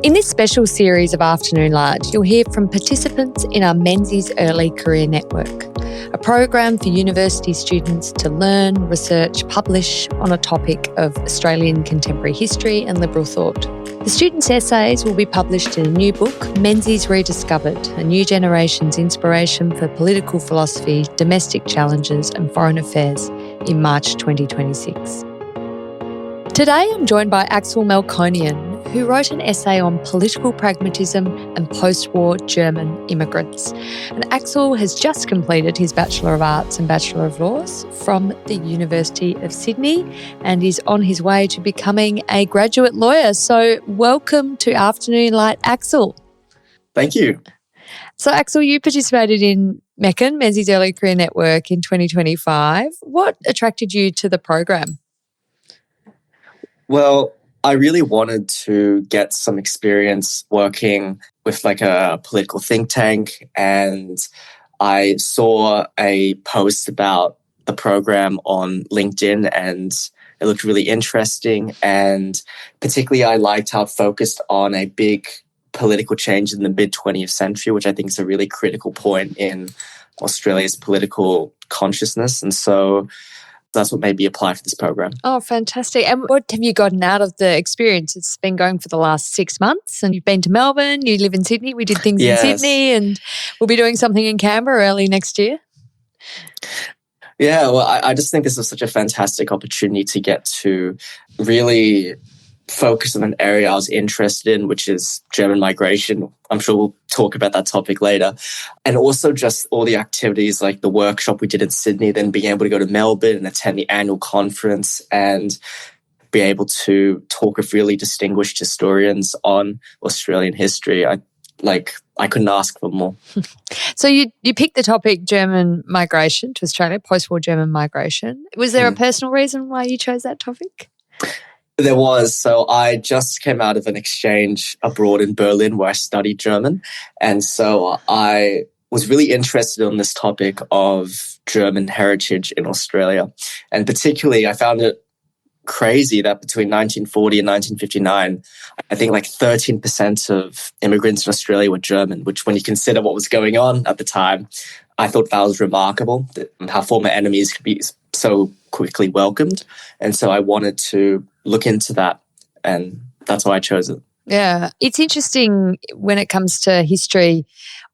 In this special series of Afternoon Light, you'll hear from participants in our Menzies Early Career Network, a program for university students to learn, research, publish on a topic of Australian contemporary history and liberal thought. The students' essays will be published in a new book, Menzies Rediscovered, a new generation's inspiration for political philosophy, domestic challenges and foreign affairs, in March 2026. Today I'm joined by Axel Melkonian, who wrote an essay on political pragmatism and post-war German immigrants. And Axel has just completed his Bachelor of Arts and Bachelor of Laws from the University of Sydney and is on his way to becoming a graduate lawyer. So welcome to Afternoon Light, Axel. Thank you. So Axel, you participated in MECN, Menzies Early Career Network, in 2025. What attracted you to the program? Well, I really wanted to get some experience working with like a political think tank, and I saw a post about the program on LinkedIn and it looked really interesting, and particularly I liked how it focused on a big political change in the mid-20th century, which I think is a really critical point in Australia's political consciousness. And so that's what made me apply for this program. Oh, fantastic. And what have you gotten out of the experience? It's been going for the last 6 months and you've been to Melbourne, you live in Sydney. We did things in Sydney and we'll be doing something in Canberra early next year. Yeah, well, I just think this is such a fantastic opportunity to get to really focus on an area I was interested in, which is German migration. I'm sure we'll talk about that topic later. And also just all the activities like the workshop we did in Sydney, then being able to go to Melbourne and attend the annual conference and be able to talk with really distinguished historians on Australian history. I couldn't ask for more. So you picked the topic German migration to Australia, post-war German migration. Was there a personal reason why you chose that topic? There was. So I just came out of an exchange abroad in Berlin where I studied German. And so I was really interested in this topic of German heritage in Australia. And particularly, I found it crazy that between 1940 and 1959, I think like 13% of immigrants in Australia were German, which when you consider what was going on at the time, I thought that was remarkable, how former enemies could be so quickly welcomed. And so I wanted to look into that, and that's why I chose it. Yeah, it's interesting when it comes to history.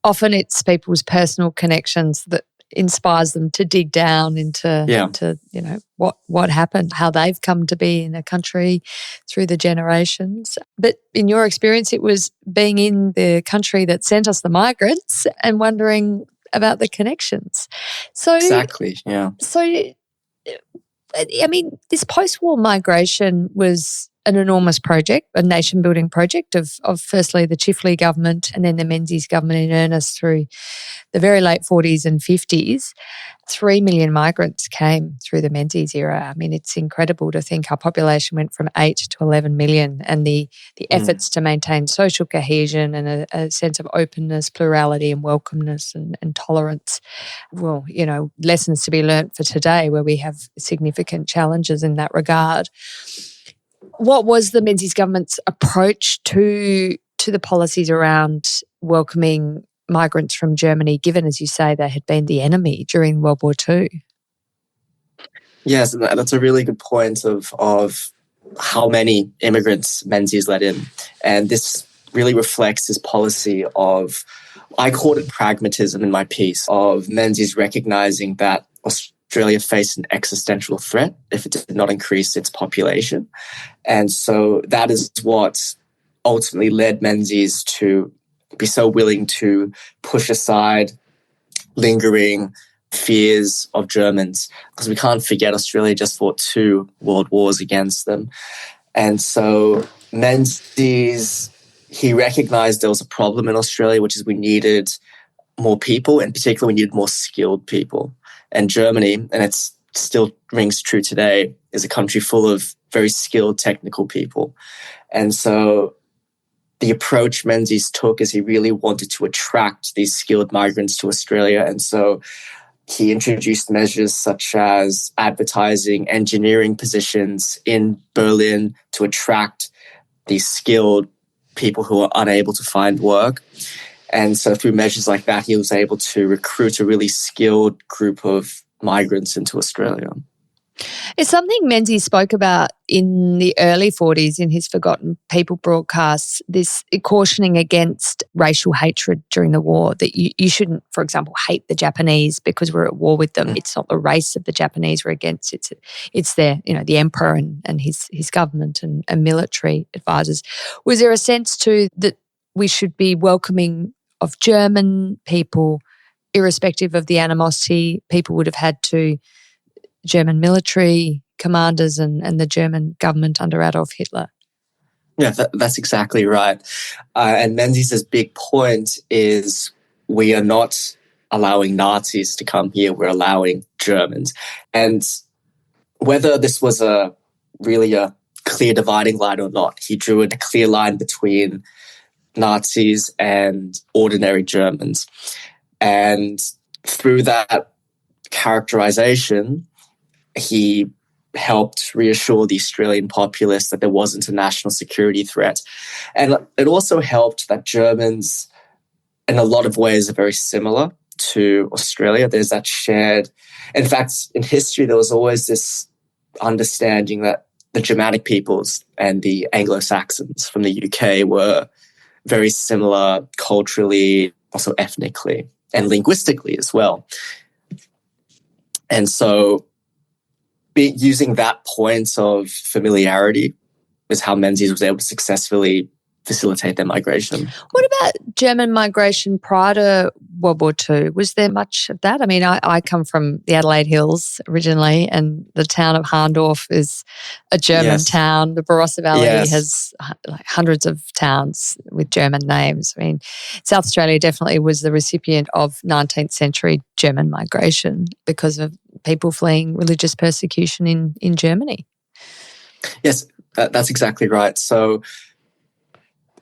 Often it's people's personal connections that inspires them to dig down into what happened, how they've come to be in a country through the generations. But in your experience, it was being in the country that sent us the migrants and wondering about the connections. So exactly, yeah. So, I mean, this post-war migration was an enormous project, a nation-building project of firstly the Chifley government and then the Menzies government in earnest through the very late 40s and 50s. 3 million migrants came through the Menzies era. I mean, it's incredible to think our population went from 8 to 11 million, and the efforts to maintain social cohesion and a sense of openness, plurality and welcomeness and tolerance. Well, lessons to be learnt for today where we have significant challenges in that regard. What was the Menzies government's approach to the policies around welcoming migrants from Germany, given, as you say, they had been the enemy during World War II? Yes, and that's a really good point of how many immigrants Menzies let in. And this really reflects his policy of, I called it pragmatism in my piece, of Menzies recognizing that Australia faced an existential threat if it did not increase its population. And so that is what ultimately led Menzies to be so willing to push aside lingering fears of Germans, because we can't forget Australia just fought 2 world wars against them. And so Menzies, he recognized there was a problem in Australia, which is we needed more people, and particularly we needed more skilled people. And Germany, and it still rings true today, is a country full of very skilled technical people. And so the approach Menzies took is he really wanted to attract these skilled migrants to Australia. And so he introduced measures such as advertising engineering positions in Berlin to attract these skilled people who are unable to find work. And so through measures like that, he was able to recruit a really skilled group of migrants into Australia. It's something Menzies spoke about in the early 40s in his Forgotten People broadcasts, this cautioning against racial hatred during the war, that you shouldn't, for example, hate the Japanese because we're at war with them. It's not the race of the Japanese we're against. It's their, the emperor and his government and military advisors. Was there a sense too that we should be welcoming of German people, irrespective of the animosity people would have had to German military commanders and the German government under Adolf Hitler? Yeah, that's exactly right. And Menzies' big point is we are not allowing Nazis to come here, we're allowing Germans. And whether this was really a clear dividing line or not, he drew a clear line between Nazis and ordinary Germans. And through that characterization, he helped reassure the Australian populace that there wasn't a national security threat. And it also helped that Germans, in a lot of ways, are very similar to Australia. There's that shared... In fact, in history, there was always this understanding that the Germanic peoples and the Anglo-Saxons from the UK were very similar culturally, also ethnically, and linguistically as well. And so using that point of familiarity is how Menzies was able to successfully facilitate their migration. What about German migration prior to World War II? Was there much of that? I mean, I come from the Adelaide Hills originally, and the town of Harndorf is a German town. The Barossa Valley has hundreds of towns with German names. I mean, South Australia definitely was the recipient of 19th century German migration because of people fleeing religious persecution in Germany. Yes, that's exactly right. So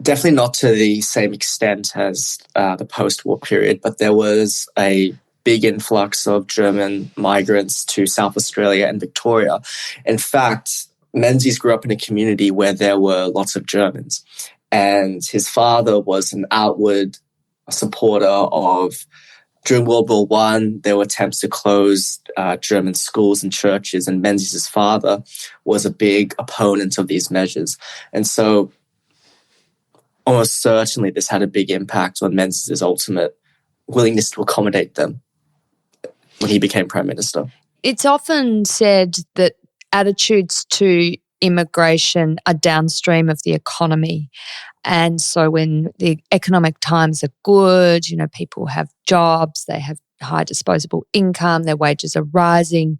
definitely not to the same extent as the post-war period, but there was a big influx of German migrants to South Australia and Victoria. In fact, Menzies grew up in a community where there were lots of Germans, and his father was an outward supporter of... During World War I, there were attempts to close German schools and churches, and Menzies' father was a big opponent of these measures. And so almost certainly this had a big impact on Menzies' ultimate willingness to accommodate them when he became Prime Minister. It's often said that attitudes to immigration are downstream of the economy. And so when the economic times are good, people have jobs, they have high disposable income, their wages are rising,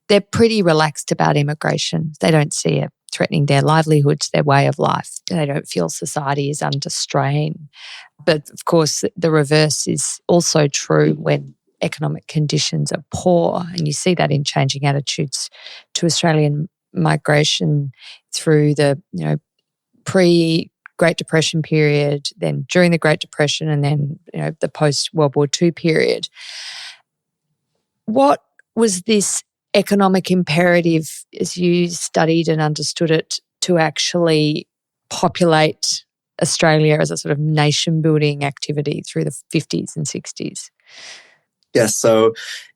they're pretty relaxed about immigration. They don't see it threatening their livelihoods, their way of life. They don't feel society is under strain. But of course, the reverse is also true when economic conditions are poor, and you see that in changing attitudes to Australian migration through the pre-Great Depression period, then during the Great Depression, and then the post-World War II period. What was this economic imperative, as you studied and understood it, to actually populate Australia as a sort of nation-building activity through the 50s and 60s? Yes, so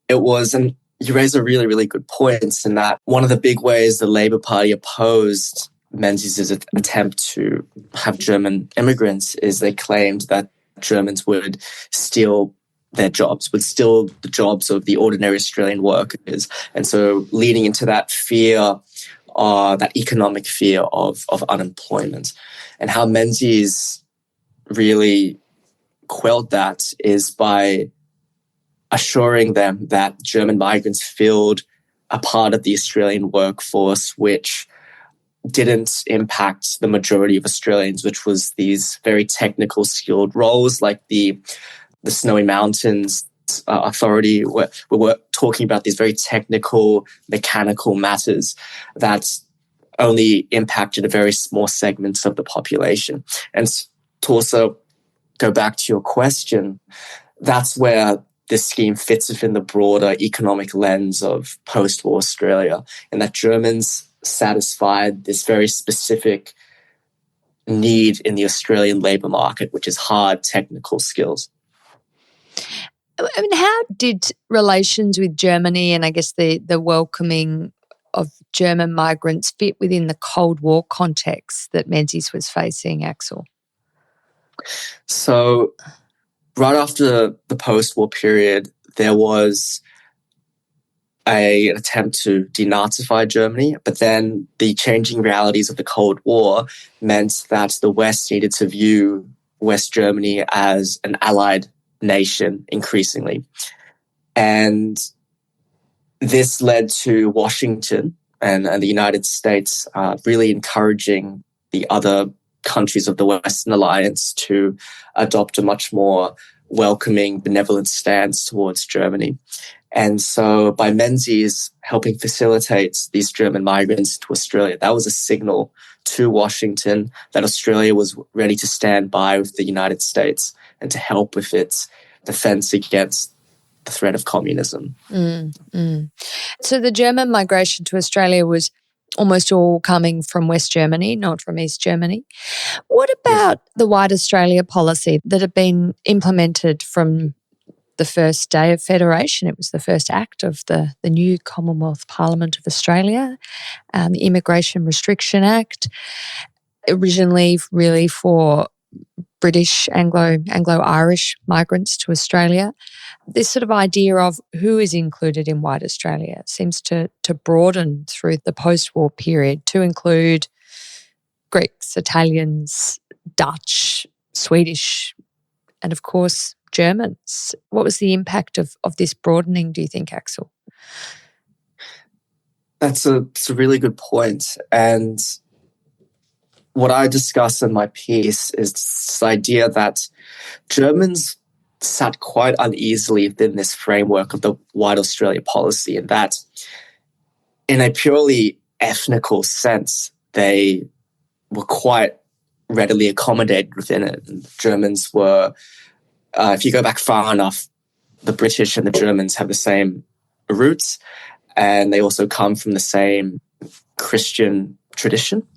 it was, and you raise a really, really good point in that one of the big ways the Labour Party opposed Menzies' attempt to have German immigrants is they claimed that Germans would steal their jobs, would steal the jobs of the ordinary Australian workers. And so leading into that fear, that economic fear of unemployment. And how Menzies really quelled that is by assuring them that German migrants filled a part of the Australian workforce which didn't impact the majority of Australians, which was these very technical, skilled roles like the Snowy Mountains Authority. We're talking about these very technical, mechanical matters that only impacted a very small segment of the population. And to also go back to your question, that's where this scheme fits within the broader economic lens of post-war Australia, and that Germans satisfied this very specific need in the Australian labour market, which is hard technical skills. I mean, how did relations with Germany and I guess the welcoming of German migrants fit within the Cold War context that Menzies was facing, Axel? So right after the post-war period, there was an attempt to denazify Germany, but then the changing realities of the Cold War meant that the West needed to view West Germany as an allied nation increasingly. And this led to Washington and the United States really encouraging the other countries of the Western Alliance to adopt a much more welcoming, benevolent stance towards Germany. And so by Menzies helping facilitate these German migrants to Australia, that was a signal to Washington that Australia was ready to stand by with the United States and to help with its defense against the threat of communism. So the German migration to Australia was almost all coming from West Germany, not from East Germany. What about the White Australia policy that had been implemented from the first day of Federation? It was the first act of the new Commonwealth Parliament of Australia, the Immigration Restriction Act, originally really for British, Anglo-Irish migrants to Australia. This sort of idea of who is included in White Australia seems to broaden through the post-war period to include Greeks, Italians, Dutch, Swedish, and of course Germans. What was the impact of this broadening, do you think, Axel? It's a really good point. And what I discuss in my piece is this idea that Germans sat quite uneasily within this framework of the White Australia policy, and that in a purely ethnical sense, they were quite readily accommodated within it. And Germans were, if you go back far enough, the British and the Germans have the same roots, and they also come from the same Christian tradition.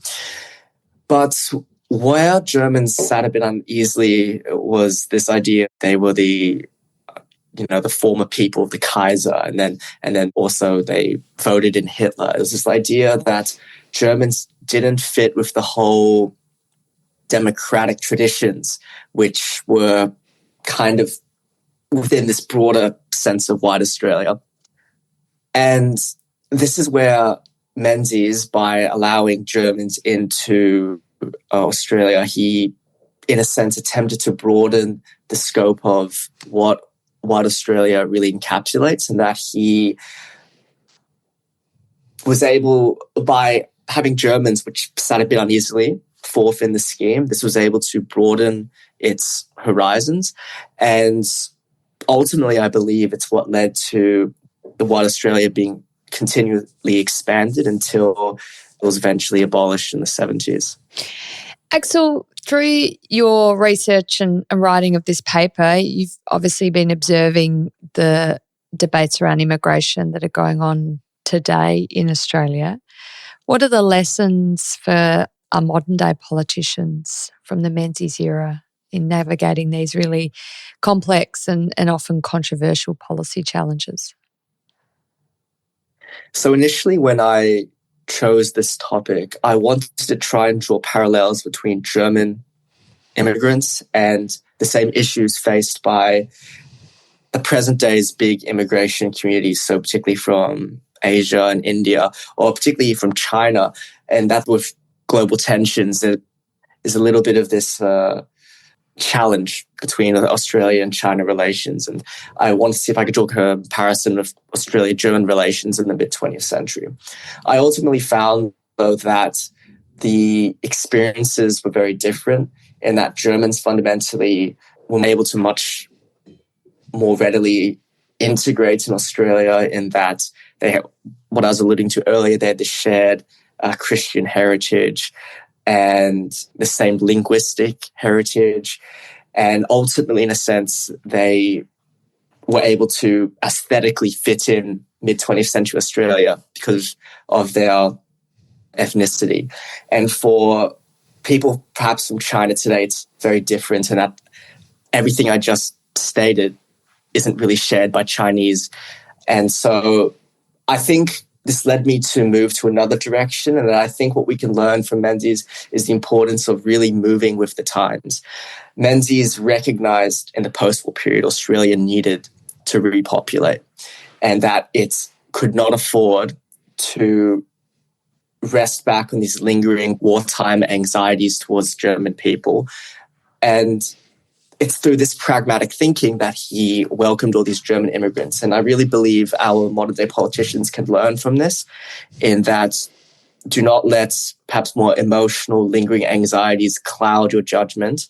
But where Germans sat a bit uneasily was this idea they were the former people of the Kaiser, and then also they voted in Hitler. It was this idea that Germans didn't fit with the whole democratic traditions, which were kind of within this broader sense of White Australia. And this is where Menzies, by allowing Germans into Australia, he, in a sense, attempted to broaden the scope of what White Australia really encapsulates, and that he was able, by having Germans, which sat a bit uneasily, forth in the scheme, this was able to broaden its horizons. And ultimately, I believe it's what led to the White Australia being continually expanded until it was eventually abolished in the 70s. Axel, through your research and writing of this paper, you've obviously been observing the debates around immigration that are going on today in Australia. What are the lessons for our modern-day politicians from the Menzies era in navigating these really complex and often controversial policy challenges? So initially, when I chose this topic, I wanted to try and draw parallels between German immigrants and the same issues faced by the present day's big immigration communities, so particularly from Asia and India, or particularly from China. And that with global tensions, there is a little bit of this challenge between Australia and China relations. And I wanted to see if I could draw a comparison of Australia-German relations in the mid-20th century. I ultimately found, though, that the experiences were very different, in that Germans fundamentally were able to much more readily integrate in Australia, in that they had, what I was alluding to earlier, they had the shared Christian heritage and the same linguistic heritage. And ultimately, in a sense, they were able to aesthetically fit in mid-20th century Australia because of their ethnicity. And for people perhaps from China today, it's very different, and that everything I just stated isn't really shared by Chinese. And so I think this led me to move to another direction. And I think what we can learn from Menzies is the importance of really moving with the times. Menzies recognized in the post-war period Australia needed to repopulate, and that it could not afford to rest back on these lingering wartime anxieties towards German people. And it's through this pragmatic thinking that he welcomed all these German immigrants. And I really believe our modern day politicians can learn from this, in that do not let perhaps more emotional, lingering anxieties cloud your judgment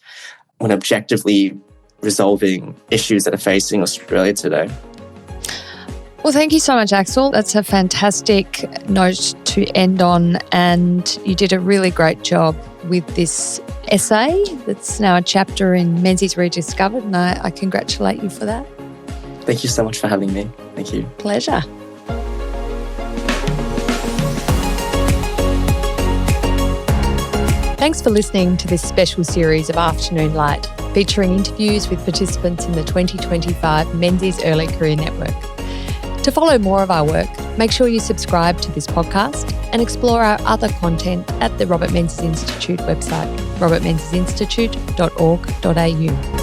when objectively resolving issues that are facing Australia today. Well, thank you so much, Axel. That's a fantastic note to end on, and you did a really great job with this essay that's now a chapter in Menzies Rediscovered, and I congratulate you for that. Thank you so much for having me. Thank you. Pleasure. Thanks for listening to this special series of Afternoon Light, featuring interviews with participants in the 2025 Menzies Early Career Network. To follow more of our work, make sure you subscribe to this podcast and explore our other content at the Robert Menzies Institute website, robertmenziesinstitute.org.au.